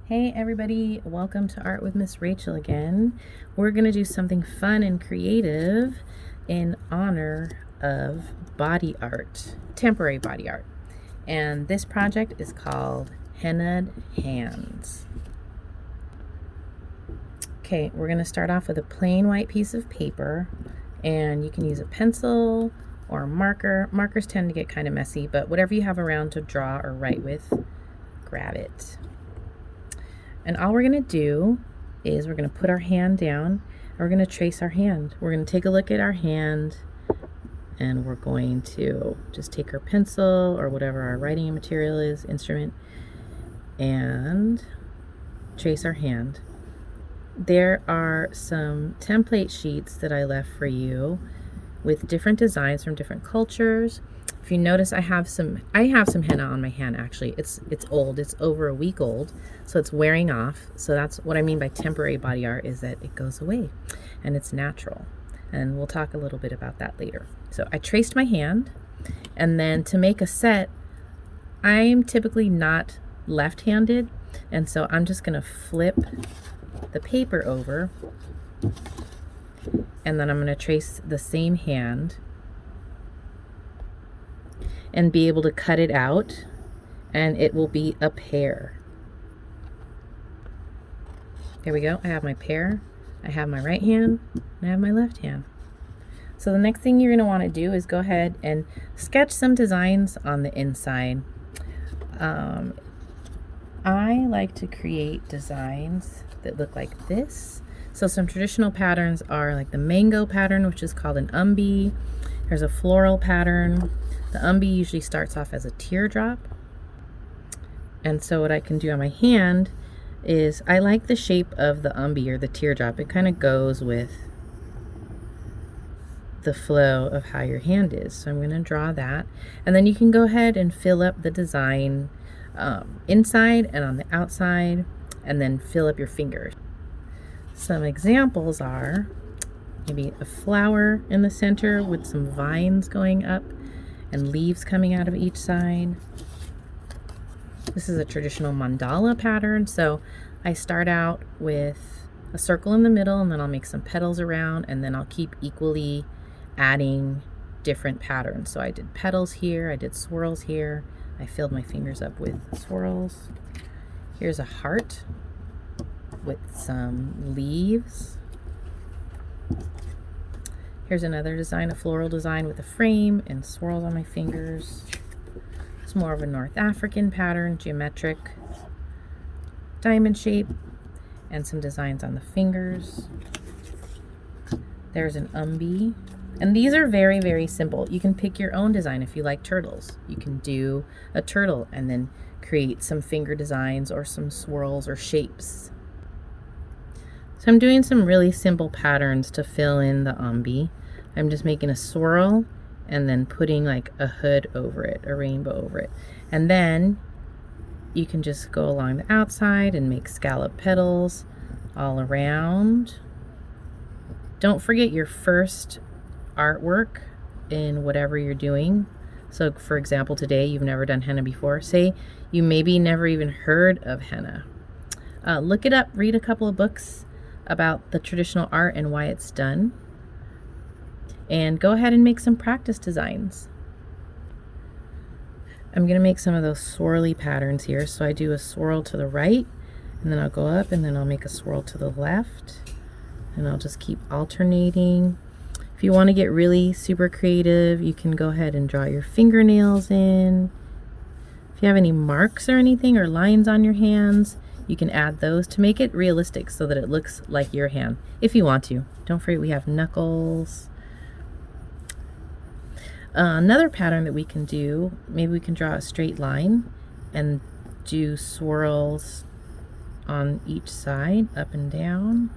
Hey everybody, welcome to Art with Miss Rachel again. We're going to do something fun and creative in honor of body art, temporary body art. And this project is called Hennaed Hands. Okay, we're going to start off with a plain white piece of paper, and you can use a pencil or a marker. Markers tend to get kind of messy, but whatever you have around to draw or write with, grab it. And all we're going to do is we're going to put our hand down and we're going to trace our hand. We're going to take a look at our hand and we're going to just take our pencil or whatever our writing material is, instrument, and trace our hand. There are some template sheets that I left for you with different designs from different cultures. If you notice, I have some henna on my hand. Actually, it's old. It's over a week old, so it's wearing off. So that's what I mean by temporary body art, is that it goes away and it's natural. And we'll talk a little bit about that later. So I traced my hand, and then to make a set, I'm typically not left-handed, and so I'm just gonna flip the paper over, and then I'm gonna trace the same hand and be able to cut it out, and it will be a pear. There we go. I have my pear, I have my right hand, and I have my left hand. So the next thing you're going to want to do is go ahead and sketch some designs on the inside. I like to create designs that look like this. So some traditional patterns are like the mango pattern, which is called an umbi. There's a floral pattern. The umbi usually starts off as a teardrop. And so what I can do on my hand is, I like the shape of the umbi or the teardrop. It kind of goes with the flow of how your hand is. So I'm going to draw that. And then you can go ahead and fill up the design inside and on the outside, and then fill up your fingers. Some examples are maybe a flower in the center with some vines going up and leaves coming out of each side. This is a traditional mandala pattern. So I start out with a circle in the middle, and then I'll make some petals around, and then I'll keep equally adding different patterns. So I did petals here, I did swirls here, I filled my fingers up with swirls. Here's a heart with some leaves. Here's another design, a floral design with a frame and swirls on my fingers. It's more of a North African pattern, geometric, diamond shape, and some designs on the fingers. There's an umbi. And these are very, very simple. You can pick your own design if you like turtles. You can do a turtle and then create some finger designs or some swirls or shapes. So I'm doing some really simple patterns to fill in the umbi. I'm just making a swirl and then putting like a hood over it, a rainbow over it. And then you can just go along the outside and make scallop petals all around. Don't forget your first artwork in whatever you're doing. So for example, today you've never done henna before. Say you maybe never even heard of henna. Look it up, read a couple of books about the traditional art and why it's done, and go ahead and make some practice designs. I'm going to make some of those swirly patterns here. So I do a swirl to the right, and then I'll go up, and then I'll make a swirl to the left, and I'll just keep alternating. If you want to get really super creative, you can go ahead and draw your fingernails in. If you have any marks or anything or lines on your hands, you can add those to make it realistic so that it looks like your hand, if you want to. Don't forget we have knuckles. Another pattern that we can do, maybe we can draw a straight line and do swirls on each side, up and down.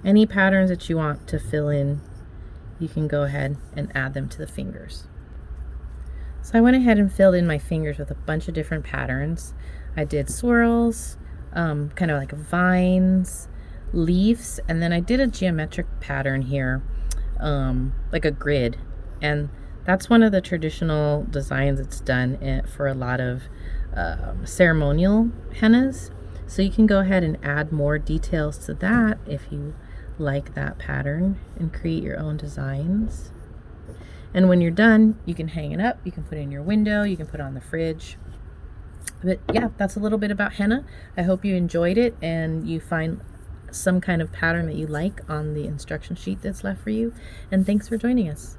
Any patterns that you want to fill in, you can go ahead and add them to the fingers. So I went ahead and filled in my fingers with a bunch of different patterns. I did swirls, kind of like vines, leaves, and then I did a geometric pattern here, like a grid. And That's one of the traditional designs it's done for a lot of ceremonial hennas. So you can go ahead and add more details to that if you like that pattern and create your own designs. And when you're done, you can hang it up, you can put it in your window, you can put it on the fridge. But yeah, that's a little bit about henna. I hope you enjoyed it and you find some kind of pattern that you like on the instruction sheet that's left for you. And thanks for joining us.